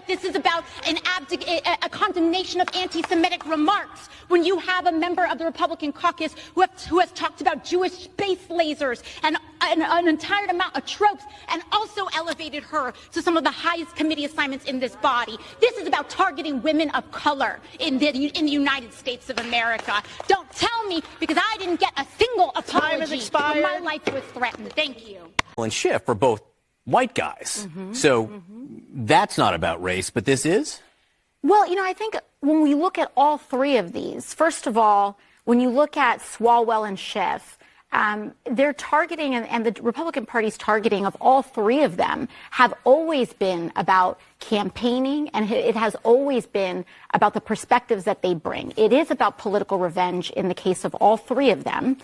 that this is about a condemnation of anti-Semitic remarks when you have a member of the Republican caucus who has talked about Jewish space lasers and an entire amount of tropes, and also elevated her to some of the highest committee assignments in this body. This is about targeting women of color in the United States of America. Don't tell me, because I didn't get a single apology when my life was threatened. Thank you. And Schiff are both white guys. That's not about race, but this is? Well, I think when we look at all three of these, first of all, when you look at Swalwell and Schiff, their targeting and the Republican Party's targeting of all three of them have always been about campaigning, and it has always been about the perspectives that they bring. It is about political revenge in the case of all three of them.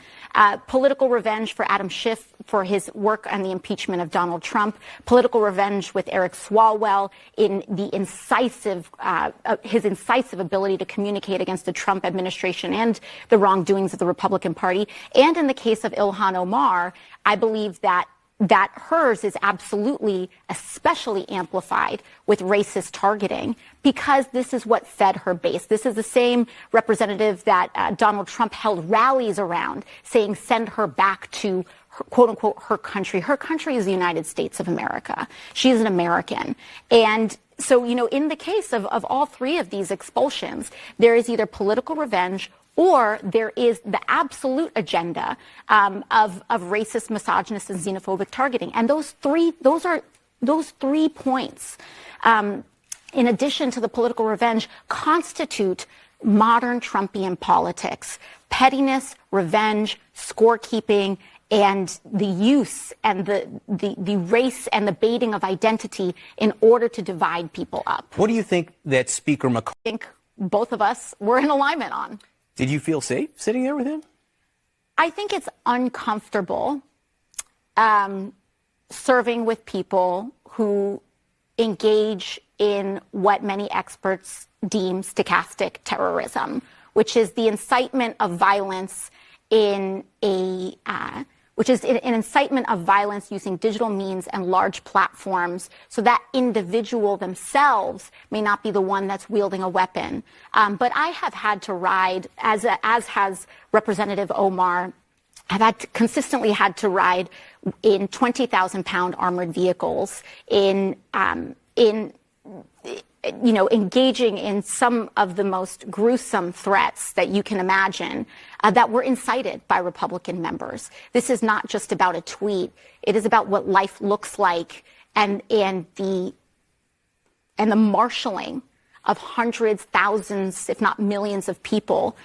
Political revenge for Adam Schiff for his work on the impeachment of Donald Trump. Political revenge with Eric Swalwell in the his incisive ability to communicate against the Trump administration and the wrongdoings of the Republican Party. And in the case of Ilhan Omar, I believe that hers is absolutely especially amplified with racist targeting, because this is what fed her base. This is the same representative that Donald Trump held rallies around, saying send her back to her, quote unquote, her country. Her country is the United States of America. She's an American. And so, in the case of all three of these expulsions, there is either political revenge or there is the absolute agenda of racist, misogynist, and xenophobic targeting. And those three points, in addition to the political revenge, constitute modern Trumpian politics: pettiness, revenge, scorekeeping, and the use and the race and the baiting of identity in order to divide people up. What do you think that Speaker McCarthy? I think both of us were in alignment on. Did you feel safe sitting there with him? I think it's uncomfortable serving with people who engage in what many experts deem stochastic terrorism, which is the incitement of violence an incitement of violence using digital means and large platforms, so that individual themselves may not be the one that's wielding a weapon. But I have had to ride, as has Representative Omar, consistently had to ride in 20,000-pound armored vehicles, engaging in some of the most gruesome threats that you can imagine that were incited by Republican members. This is not just about a tweet. It is about what life looks like and the marshaling of hundreds, thousands, if not millions of people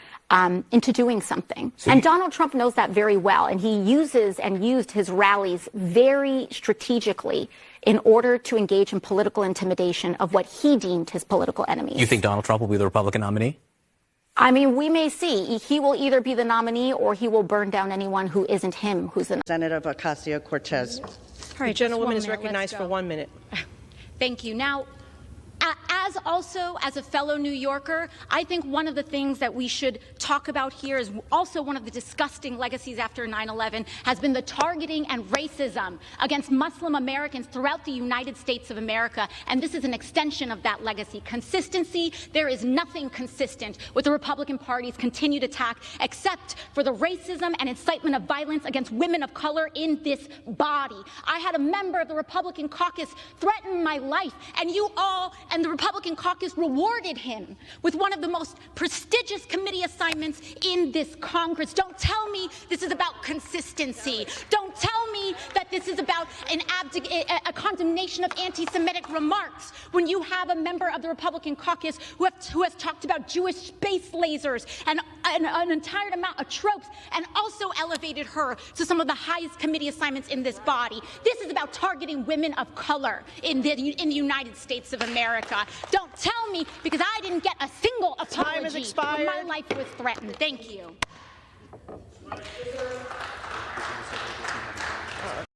into doing something. And Donald Trump knows that very well, and he used his rallies very strategically in order to engage in political intimidation of what he deemed his political enemies. You think Donald Trump will be the Republican nominee? I mean, we may see. He will either be the nominee or he will burn down anyone who isn't him who's the nominee. Representative Ocasio-Cortez. All right, the gentlewoman is recognized for 1 minute. Thank you. Now, as a fellow New Yorker, I think one of the things that we should talk about here is also one of the disgusting legacies after 9/11 has been the targeting and racism against Muslim Americans throughout the United States of America. And this is an extension of that legacy. Consistency, there is nothing consistent with the Republican Party's continued attack except for the racism and incitement of violence against women of color in this body. I had a member of the Republican caucus threaten my life, and you all and the Republican caucus rewarded him with one of the most prestigious committee assignments in this Congress. Don't tell me this is about consistency. Don't tell me that this is about a condemnation of anti-Semitic remarks when you have a member of the Republican caucus who has talked about Jewish space lasers and an entire amount of tropes, and also elevated her to some of the highest committee assignments in this body. This is about targeting women of color in the United States of America. Don't tell me, because I didn't get a single apology when my life was threatened. Thank you.